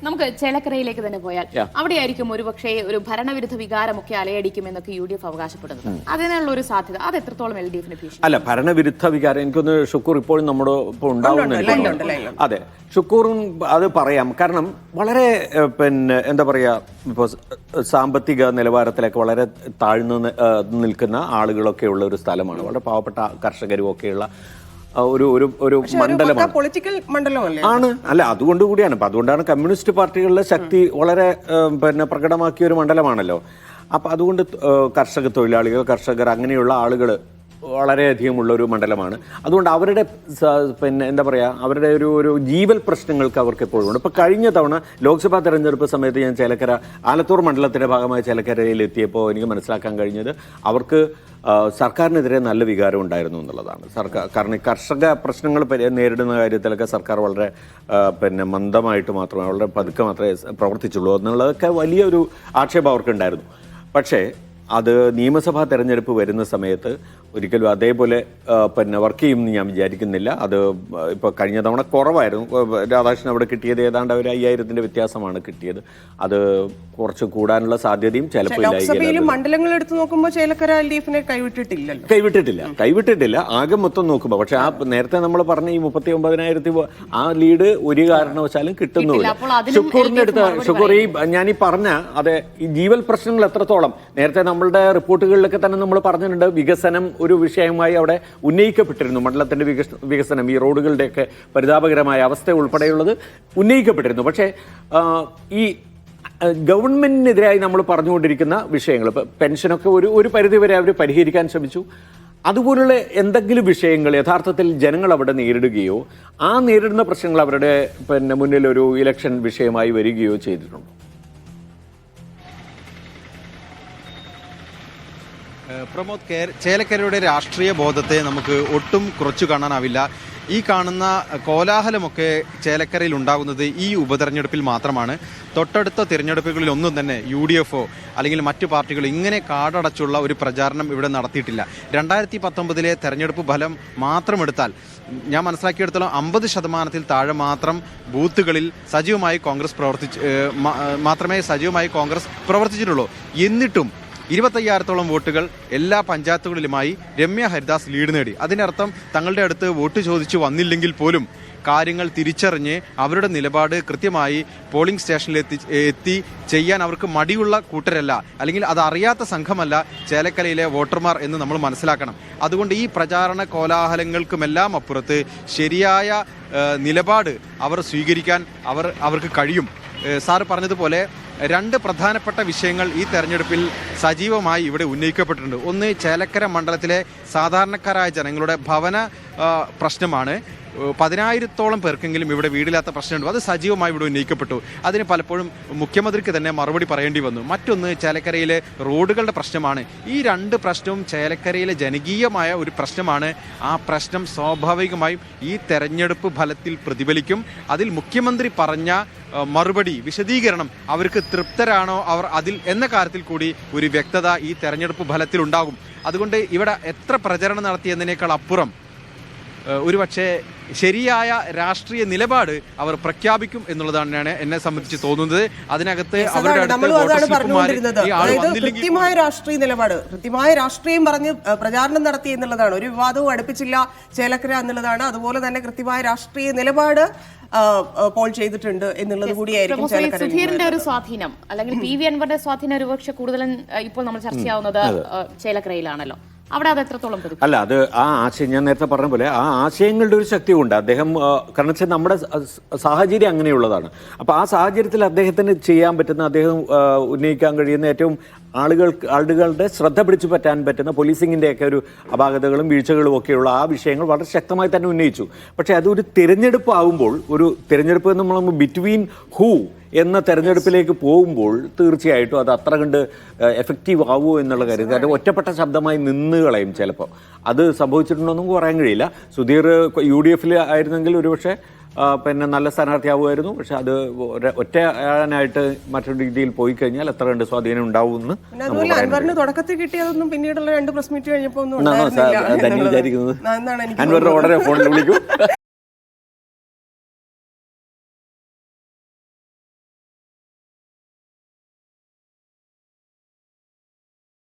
നമുക്ക് ചേലക്കരയിലേക്ക് തന്നെ പോയാൽ അവിടെയായിരിക്കും ഒരുപക്ഷെ ഒരു ഭരണവിരുദ്ധ വികാരമൊക്കെ അലയടിക്കുമെന്നൊക്കെ UDF അവകാശപ്പെടുന്നത്. അതിനുള്ള ഒരു സാധ്യത അത് എത്രത്തോളം LDF ഭീഷണി? അല്ല, ഭരണവിരുദ്ധ വികാരം എനിക്കൊന്ന് ഷുക്കൂർ ഇപ്പോഴും നമ്മുടെ ഇപ്പോൾ ഉണ്ടാവുന്ന. അതെ, ഷുക്കൂറും അത് പറയാം. കാരണം വളരെ എന്താ പറയാ, ഇപ്പോൾ സാമ്പത്തിക നിലവാരത്തിലൊക്കെ വളരെ താഴ്ന്നു നിൽക്കുന്ന ആളുകളൊക്കെ ഉള്ള ഒരു സ്ഥലമാണ്. വളരെ പാവപ്പെട്ട കർഷകരും ഒക്കെയുള്ള ഒരു മണ്ഡലമാണ്, പൊളിറ്റിക്കൽ മണ്ഡലമല്ലേ ആണ്. അല്ല, അതുകൊണ്ട് കൂടിയാണ്. അപ്പൊ അതുകൊണ്ടാണ് കമ്മ്യൂണിസ്റ്റ് പാർട്ടികളുടെ ശക്തി വളരെ പ്രകടമാക്കിയ ഒരു മണ്ഡലമാണല്ലോ. അപ്പൊ അതുകൊണ്ട് കർഷകർ അങ്ങനെയുള്ള ആളുകൾ വളരെയധികം ഉള്ള ഒരു മണ്ഡലമാണ്. അതുകൊണ്ട് അവരുടെ എന്താ പറയുക, അവരുടെ ഒരു ജീവൽ പ്രശ്നങ്ങൾക്ക് അവർക്ക് എപ്പോഴും ഉണ്ട്. ഇപ്പൊ കഴിഞ്ഞ തവണ ലോക്സഭാ തെരഞ്ഞെടുപ്പ് സമയത്ത് ഞാൻ ചേലക്കര ആലത്തൂർ മണ്ഡലത്തിന്റെ ഭാഗമായി ചേലക്കരയിൽ എത്തിയപ്പോൾ എനിക്ക് മനസ്സിലാക്കാൻ കഴിഞ്ഞത് അവർക്ക് സർക്കാരിനെതിരെ നല്ല വികാരം ഉണ്ടായിരുന്നു എന്നുള്ളതാണ്. കാരണം കർഷക പ്രശ്നങ്ങൾ നേരിടുന്ന കാര്യത്തിലൊക്കെ സർക്കാർ വളരെ മന്ദമായിട്ട് മാത്രമേ, വളരെ പതുക്കെ മാത്രമേ പ്രവർത്തിച്ചുള്ളൂ എന്നുള്ളതൊക്കെ വലിയൊരു ആക്ഷേപം അവർക്കുണ്ടായിരുന്നു. പക്ഷേ അത് നിയമസഭാ തെരഞ്ഞെടുപ്പ് വരുന്ന സമയത്ത് ഒരിക്കലും അതേപോലെ വർക്ക് ചെയ്യുമെന്ന് ഞാൻ വിചാരിക്കുന്നില്ല. അത് ഇപ്പോൾ കഴിഞ്ഞ തവണ കുറവായിരുന്നു. രാധാകൃഷ്ണൻ അവിടെ കിട്ടിയത് ഏതാണ്ട് ഒരു 5000 വ്യത്യാസമാണ് കിട്ടിയത്. അത് കുറച്ച് കൂടാനുള്ള സാധ്യതയും ചിലപ്പോൾ മണ്ഡലങ്ങൾ എടുത്ത് നോക്കുമ്പോൾ ചേലക്കര LDFനെ കൈവിട്ടിട്ടില്ല ആകെ മൊത്തം നോക്കുമ്പോൾ. പക്ഷെ ആ നേരത്തെ നമ്മൾ പറഞ്ഞ ഈ 39,000 ആ ലീഡ് ഒരു കാരണവശാലും കിട്ടുന്നില്ല. ഷുക്കൂറിന്റെ അടുത്ത് ഷുക്കൂർ ഞാനീ പറഞ്ഞ അതെ, ഈ ജീവൽ പ്രശ്നങ്ങൾ എത്രത്തോളം നേരത്തെ നമ്മളുടെ റിപ്പോർട്ടുകളിലൊക്കെ തന്നെ നമ്മൾ പറഞ്ഞിട്ടുണ്ട്. വികസനം ഒരു വിഷയമായി അവിടെ ഉന്നയിക്കപ്പെട്ടിരുന്നു. മണ്ഡലത്തിന്റെ വികസനം, ഈ റോഡുകളുടെയൊക്കെ പരിതാപകരമായ അവസ്ഥ ഉൾപ്പെടെയുള്ളത് ഉന്നയിക്കപ്പെട്ടിരുന്നു. പക്ഷേ ഈ ഗവൺമെന്റിനെതിരായി നമ്മൾ പറഞ്ഞുകൊണ്ടിരിക്കുന്ന വിഷയങ്ങൾ, ഇപ്പം പെൻഷനൊക്കെ ഒരു പരിധിവരെ അവർ പരിഹരിക്കാൻ ശ്രമിച്ചു. അതുപോലുള്ള എന്തെങ്കിലും വിഷയങ്ങൾ യഥാർത്ഥത്തിൽ ജനങ്ങൾ അവിടെ നേരിടുകയോ ആ നേരിടുന്ന പ്രശ്നങ്ങൾ അവരുടെ മുന്നിൽ ഒരു ഇലക്ഷൻ വിഷയമായി വരികയോ ചെയ്തിട്ടുണ്ടോ? പ്രമോദ്, ചേലക്കരയുടെ രാഷ്ട്രീയ ബോധത്തെ നമുക്ക് ഒട്ടും കുറച്ചു കാണാനാവില്ല. ഈ കാണുന്ന കോലാഹലമൊക്കെ ചേലക്കരയിൽ ഉണ്ടാകുന്നത് ഈ ഉപതെരഞ്ഞെടുപ്പിൽ മാത്രമാണ്. തൊട്ടടുത്ത തിരഞ്ഞെടുപ്പുകളിൽ ഒന്നും തന്നെ UDFോ അല്ലെങ്കിൽ മറ്റു പാർട്ടികൾ ഇങ്ങനെ കാടടച്ചുള്ള ഒരു പ്രചാരണം ഇവിടെ നടത്തിയിട്ടില്ല. 2019 തെരഞ്ഞെടുപ്പ് ഫലം മാത്രം എടുത്താൽ ഞാൻ മനസ്സിലാക്കിയെടുത്തോളം 50% താഴെ മാത്രം ബൂത്തുകളിൽ സജീവമായി കോൺഗ്രസ് പ്രവർത്തിച്ചിട്ടുള്ളൂ. എന്നിട്ടും 25,000-ഓളം വോട്ടുകൾ എല്ലാ പഞ്ചായത്തുകളിലുമായി രമ്യ ഹരിദാസ് ലീഡ് നേടി. അതിനർത്ഥം തങ്ങളുടെ അടുത്ത് വോട്ട് ചോദിച്ചു വന്നില്ലെങ്കിൽ പോലും കാര്യങ്ങൾ തിരിച്ചറിഞ്ഞ് അവരുടെ നിലപാട് കൃത്യമായി പോളിംഗ് സ്റ്റേഷനിൽ എത്തി ചെയ്യാൻ അവർക്ക് മടിയുള്ള കൂട്ടരല്ല, അല്ലെങ്കിൽ അതറിയാത്ത സംഘമല്ല ചേലക്കരയിലെ വോട്ടർമാർ എന്ന് നമ്മൾ മനസ്സിലാക്കണം. അതുകൊണ്ട് ഈ പ്രചാരണ കോലാഹലങ്ങൾക്കുമെല്ലാം അപ്പുറത്ത് ശരിയായ നിലപാട് അവർ സ്വീകരിക്കാൻ അവർക്ക് കഴിയും. സാറ് പറഞ്ഞതുപോലെ 2 പ്രധാനപ്പെട്ട വിഷയങ്ങൾ ഈ തെരഞ്ഞെടുപ്പിൽ സജീവമായി ഇവിടെ ഉന്നയിക്കപ്പെട്ടിട്ടുണ്ട്. ഒന്ന്, ചേലക്കര മണ്ഡലത്തിലെ സാധാരണക്കാരായ ജനങ്ങളുടെ ഭവന പ്രശ്നമാണ്. 10,000-ഓളം പേർക്കെങ്കിലും ഇവിടെ വീടില്ലാത്ത പ്രശ്നമുണ്ട്. അത് സജീവമായി ഇവിടെ ഉന്നയിക്കപ്പെട്ടു. അതിന് പലപ്പോഴും മുഖ്യമന്ത്രിക്ക് തന്നെ മറുപടി പറയേണ്ടി വന്നു. മറ്റൊന്ന് ചേലക്കരയിലെ റോഡുകളുടെ പ്രശ്നമാണ്. ഈ 2 പ്രശ്നവും ചേലക്കരയിലെ ജനകീയമായ ഒരു പ്രശ്നമാണ്. ആ പ്രശ്നം സ്വാഭാവികമായും ഈ തെരഞ്ഞെടുപ്പ് ഫലത്തിൽ പ്രതിഫലിക്കും. അതിൽ മുഖ്യമന്ത്രി പറഞ്ഞ മറുപടി, വിശദീകരണം അവർക്ക് തൃപ്തരാണോ അവർ അതിൽ എന്ന കാര്യത്തിൽ കൂടി ഒരു വ്യക്തത ഈ തെരഞ്ഞെടുപ്പ് ഫലത്തിൽ ഉണ്ടാകും. അതുകൊണ്ട് ഇവിടെ എത്ര പ്രചരണം നടത്തിയതിനേക്കാൾ അപ്പുറം ഒരുപക്ഷെ ശരിയായ രാഷ്ട്രീയ നിലപാട് അവർ പ്രഖ്യാപിക്കും എന്നുള്ളതാണ് എന്നെ സംബന്ധിച്ച് തോന്നുന്നത്. അതിനകത്ത് കൃത്യമായ രാഷ്ട്രീയ നിലപാട്, കൃത്യമായ രാഷ്ട്രീയം പറഞ്ഞ് പ്രചാരണം നടത്തി എന്നുള്ളതാണ്. ഒരു വിവാദവും അടുപ്പിച്ചില്ല ചേലക്കര എന്നുള്ളതാണ്. അതുപോലെ തന്നെ കൃത്യമായ രാഷ്ട്രീയ നിലപാട് പോൾ ചെയ്തിട്ടുണ്ട് എന്നുള്ളത് കൂടിയായിരിക്കും. സുധീറിന്റെ ഒരു സ്വാധീനം അല്ലെങ്കിൽ PV അൻവറിന്റെ സ്വാധീനം ഒരുപക്ഷെ കൂടുതലും ഇപ്പോൾ നമ്മൾ ചർച്ചയാവുന്നത് ചേലക്കരയിലാണല്ലോ. അവിടെ അത് എത്രത്തോളം അല്ല, അത് ആ ആശയം ഞാൻ നേരത്തെ പറഞ്ഞ പോലെ ആ ആശയങ്ങളുടെ ഒരു ശക്തി കൊണ്ട് അദ്ദേഹം, കാരണം വെച്ചാൽ നമ്മുടെ സാഹചര്യം അങ്ങനെയുള്ളതാണ്. അപ്പോൾ ആ സാഹചര്യത്തിൽ അദ്ദേഹത്തിന് ചെയ്യാൻ പറ്റുന്ന, അദ്ദേഹം ഉന്നയിക്കാൻ കഴിയുന്ന ഏറ്റവും ആളുകളുടെ ശ്രദ്ധ പിടിച്ചു പറ്റാൻ പറ്റുന്ന പോലീസിങ്ങിൻ്റെയൊക്കെ ഒരു അപാകതകളും വീഴ്ചകളും ഒക്കെയുള്ള ആ വിഷയങ്ങൾ വളരെ ശക്തമായി തന്നെ ഉന്നയിച്ചു. പക്ഷേ അതൊരു തിരഞ്ഞെടുപ്പ് ആകുമ്പോൾ, ഒരു തിരഞ്ഞെടുപ്പ് നമ്മൾ ബിറ്റ്വീൻ ഹൂ എന്ന തെരഞ്ഞെടുപ്പിലേക്ക് പോകുമ്പോൾ തീർച്ചയായിട്ടും അത് അത്ര കണ്ട് എഫക്റ്റീവ് ആവുമോ എന്നുള്ള കാര്യം, കാരണം ഒറ്റപ്പെട്ട ശബ്ദമായി നിന്ന് കളയും ചിലപ്പോൾ. അത് സംഭവിച്ചിട്ടുണ്ടോ എന്നും പറയാൻ കഴിയില്ല. സുധീർ UDF ആയിരുന്നെങ്കിൽ ഒരുപക്ഷെ നല്ല സ്ഥാനാർത്ഥിയാവുമായിരുന്നു. പക്ഷെ അത് ഒറ്റയാനായിട്ട് മറ്റൊരു രീതിയിൽ പോയി കഴിഞ്ഞാൽ എത്ര കണ്ട് സ്വാധീനം ഉണ്ടാവുമെന്ന് തുടക്കത്തിൽ കിട്ടിയതൊന്നും പിന്നീടുള്ള 2 പ്രസ് മീറ്റ് കഴിഞ്ഞപ്പോൾ വിചാരിക്കുന്നത്. അൻവറിനെ ഉടനെ ഫോണിൽ വിളിക്കും.